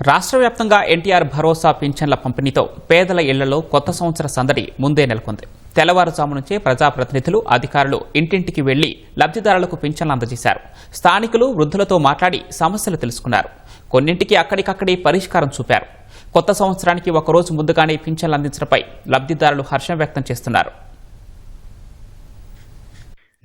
రాష్ట్ర వ్యాప్తంగా ఎన్టీఆర్ భరోసా పింఛన్ల పంపిణీతో పేదల ఇళ్లలో కొత్త సంవత్సర సందడి ముందే నెలకొంది. తెల్లవారుజాము నుంచే ప్రజాప్రతినిధులు, అధికారులు ఇంటింటికి వెళ్లి లబ్ధిదారులకు పింఛన్లు అందజేశారు. స్థానికులు వృద్ధులతో మాట్లాడి సమస్యలు తెలుసుకున్నారు. కొన్నింటికి అక్కడికక్కడే పరిష్కారం చూపారు. కొత్త సంవత్సరానికి ఒకరోజు ముందుగానే పింఛన్లు అందించడంపై లబ్ధిదారులు హర్షం వ్యక్తం చేస్తున్నారు.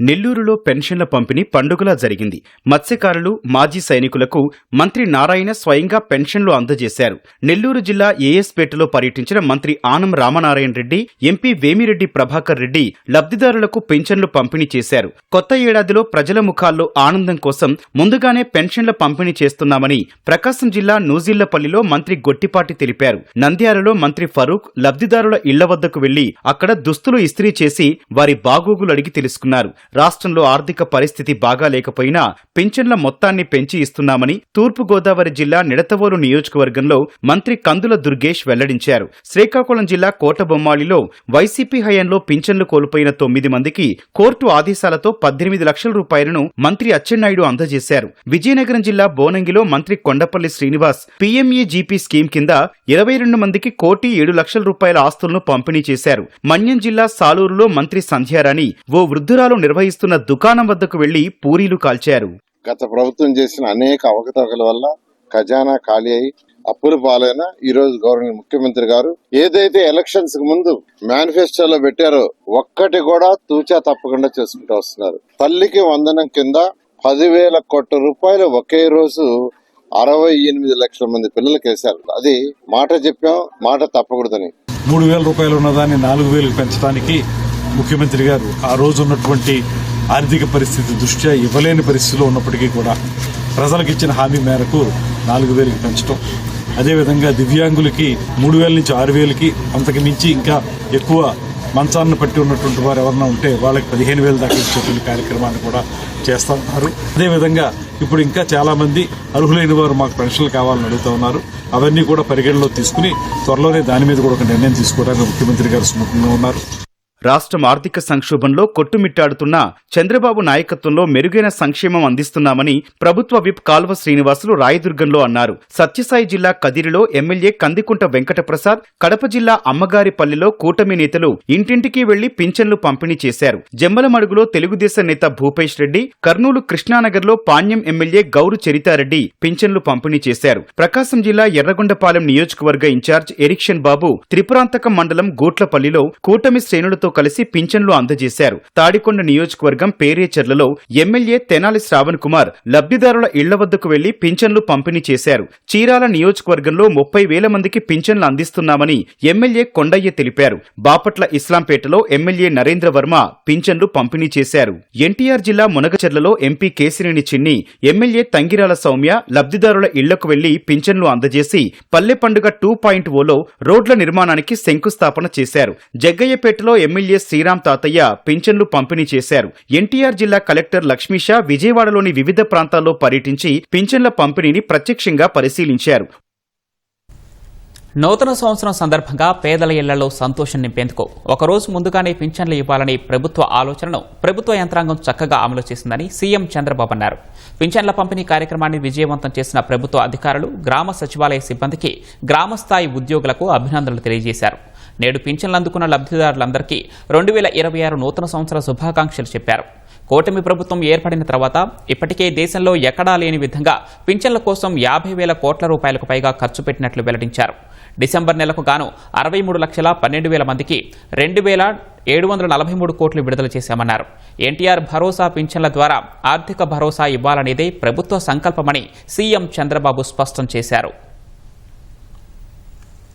నెల్లూరులో పెన్షన్ల పంపిణీ పండుగలా జరిగింది. మత్స్యకారులు, మాజీ సైనికులకు మంత్రి నారాయణ స్వయంగా పెన్షన్లు అందజేశారు. నెల్లూరు జిల్లా ఏఎస్పేటలో పర్యటించిన మంత్రి ఆనం రామనారాయణ రెడ్డి, ఎంపీ వేమిరెడ్డి ప్రభాకర్ రెడ్డి లబ్ధిదారులకు పెన్షన్లు పంపిణీ చేశారు. కొత్త ఏడాదిలో ప్రజల ముఖాల్లో ఆనందం కోసం ముందుగానే పెన్షన్ల పంపిణీ చేస్తున్నామని ప్రకాశం జిల్లా నూజిళ్లపల్లిలో మంత్రి గొట్టిపాటి తెలిపారు. నంద్యాలలో మంత్రి ఫరూక్ లబ్ధిదారుల ఇళ్ల వద్దకు వెళ్లి అక్కడ దుస్తులు ఇస్త్రీ చేసి వారి బాగోగులు అడిగి తెలుసుకున్నారు. రాష్ట్రంలో ఆర్థిక పరిస్థితి బాగా లేకపోయినా పింఛన్ల మొత్తాన్ని పెంచి ఇస్తున్నామని తూర్పుగోదావరి జిల్లా నిడతవోలు నియోజకవర్గంలో మంత్రి కందుల దుర్గేష్ వెల్లడించారు. శ్రీకాకుళం జిల్లా కోటబొమ్మాళిలో వైసీపీ హయాంలో పింఛన్లు కోల్పోయిన 9 మందికి కోర్టు ఆదేశాలతో 18 లక్షల రూపాయలను మంత్రి అచ్చెన్నాయుడు అందజేశారు. విజయనగరం జిల్లా బోనంగిలో మంత్రి కొండపల్లి శ్రీనివాస్ పీఎంఏజీపీ స్కీమ్ కింద 22 మందికి 1,07 లక్షల రూపాయల ఆస్తులను పంపిణీ చేశారు. మన్యం జిల్లా సాలూరులో మంత్రి సంధ్యారాణి ఓ వృద్ధురాలు నిర్వహిస్తున్న దుకాణం వద్దకు వెళ్లి పూరీలు కాల్చారు. గత ప్రభుత్వం చేసిన అనేక అవకతవకల వల్ల ఖజానా ఖాళీ అయి అప్పుల పాలైన ఈ రోజు గవర్నర్ ముఖ్యమంత్రి గారు ఏదైతే ఎలక్షన్స్ కు ముందు మేనిఫెస్టోలో పెట్టారో ఒక్కటి కూడా తూచా తప్పకుండా చేసుకుంటూ వస్తున్నారు. తల్లికి వందనం కింద 10,000 కోట్ల రూపాయలు ఒకే రోజు 68 లక్షల మంది పిల్లలకి వేశారు. అది మాట చెప్పాం, మాట తప్పకూడదని. 3,000 రూపాయలు ఉన్నదాన్ని 4,000 పెంచడానికి ముఖ్యమంత్రి గారు ఆ రోజు ఉన్నటువంటి ఆర్థిక పరిస్థితి దృష్ట్యా ఇవ్వలేని పరిస్థితిలో ఉన్నప్పటికీ కూడా ప్రజలకు ఇచ్చిన హామీ మేరకు 4,000కి పెంచడం, అదేవిధంగా దివ్యాంగులకి 3,000 నుంచి 6,000కి, అంతకు మించి ఇంకా ఎక్కువ మంచాన్ని పట్టి ఉన్నటువంటి వారు ఎవరన్నా ఉంటే వాళ్ళకి 15,000 దాకా ఇచ్చేటువంటి కార్యక్రమాన్ని కూడా చేస్తా ఉన్నారు. అదేవిధంగా ఇప్పుడు ఇంకా చాలా మంది అర్హులైన వారు మాకు పెన్షన్లు కావాలని అడుగుతా ఉన్నారు. అవన్నీ కూడా పరిగణలో తీసుకుని త్వరలోనే దాని మీద కూడా ఒక నిర్ణయం తీసుకోవడానికి ముఖ్యమంత్రి గారు సుముఖంగా ఉన్నారు. రాష్ట్రం ఆర్థిక సంక్షోభంలో కొట్టుమిట్టాడుతున్న చంద్రబాబు నాయకత్వంలో మెరుగైన సంక్షేమం అందిస్తున్నామని ప్రభుత్వ విప్ కాల్వ శ్రీనివాసులు రాయదుర్గంలో అన్నారు. సత్యసాయి జిల్లా కదిరిలో ఎమ్మెల్యే కందికుంట వెంకటప్రసాద్, కడప జిల్లా అమ్మగారిపల్లిలో కూటమి నేతలు ఇంటింటికి వెళ్లి పింఛన్లు పంపిణీ చేశారు. జమ్మలమడుగులో తెలుగుదేశం నేత భూపేష్ రెడ్డి, కర్నూలు కృష్ణానగర్లో పాణ్యం ఎమ్మెల్యే గౌరు చరితారెడ్డి పింఛన్లు పంపిణీ చేశారు. ప్రకాశం జిల్లా ఎర్రగొండపాలెం నియోజకవర్గ ఇన్ఛార్జ్ ఎరిక్షన్ బాబు త్రిపురాంతకం మండలం గూట్లపల్లిలో కూటమి శ్రేణులతో కలిసి పింఛన్లు అందజేశారు. తాడికొండ నియోజకవర్గం పేరేచెర్లలో ఎమ్మెల్యే తెనాలి శ్రావణ్ కుమార్ లబ్ధిదారుల ఇళ్ల వద్దకు వెళ్లి పింఛన్లు పంపిణీ చేశారు. చీరాల నియోజకవర్గంలో 30,000 మందికి పింఛన్లు అందిస్తున్నామని ఎమ్మెల్యే కొండయ్య తెలిపారు. బాపట్ల ఇస్లాంపేటలో ఎమ్మెల్యే నరేంద్ర వర్మ పింఛన్లు పంపిణీ చేశారు. ఎన్టీఆర్ జిల్లా మునగచెర్లలో ఎంపీ కేశినేని చిన్ని, ఎమ్మెల్యే తంగిరాల సౌమ్య లబ్ధిదారుల ఇళ్లకు వెళ్లి పింఛన్లు అందజేసి పల్లె పండుగ 2.0లో రోడ్ల నిర్మాణానికి శంకుస్థాపన చేశారు. జగ్గయ్యపేటలో ఎమ్మెల్యే శ్రీరామ్ తాతయ్య పింఛన్లు పంపిణీ చేశారు. ఎన్టీఆర్ జిల్లా కలెక్టర్ లక్ష్మీషా విజయవాడలోని వివిధ ప్రాంతాల్లో పర్యటించి పింఛన్ల పంపిణీని ప్రత్యక్షంగా పరిశీలించారు. నూతన సంవత్సరం సందర్భంగా పేదల ఇళ్లలో సంతోషం నింపేందుకు ఒకరోజు ముందుగానే పింఛన్లు ఇవ్వాలని ప్రభుత్వ ఆలోచనను ప్రభుత్వ యంత్రాంగం చక్కగా అమలు చేసిందని సీఎం చంద్రబాబు అన్నారు. పింఛన్ల పంపిణీ కార్యక్రమాన్ని విజయవంతం చేసిన ప్రభుత్వ అధికారులు, గ్రామ సచివాలయ సిబ్బందికి, గ్రామస్థాయి ఉద్యోగులకు అభినందనలు తెలియజేశారు. నేడు పింఛన్లు అందుకున్న లబ్ధిదారులందరికీ 2026 నూతన సంవత్సర శుభాకాంక్షలు చెప్పారు. కూటమి ప్రభుత్వం ఏర్పడిన తర్వాత ఇప్పటికే దేశంలో ఎక్కడా లేని విధంగా పింఛన్ల కోసం 50,000 కోట్ల రూపాయలకు పైగా ఖర్చు పెట్టినట్లు వెల్లడించారు. డిసెంబర్ నెలకు గాను 63,12,000 మందికి 2,743 కోట్లు విడుదల చేశామన్నారు. ఎన్టీఆర్ భరోసా పింఛన్ల ద్వారా ఆర్థిక భరోసా ఇవ్వాలనేదే ప్రభుత్వ సంకల్పమని సీఎం చంద్రబాబు స్పష్టం చేశారు.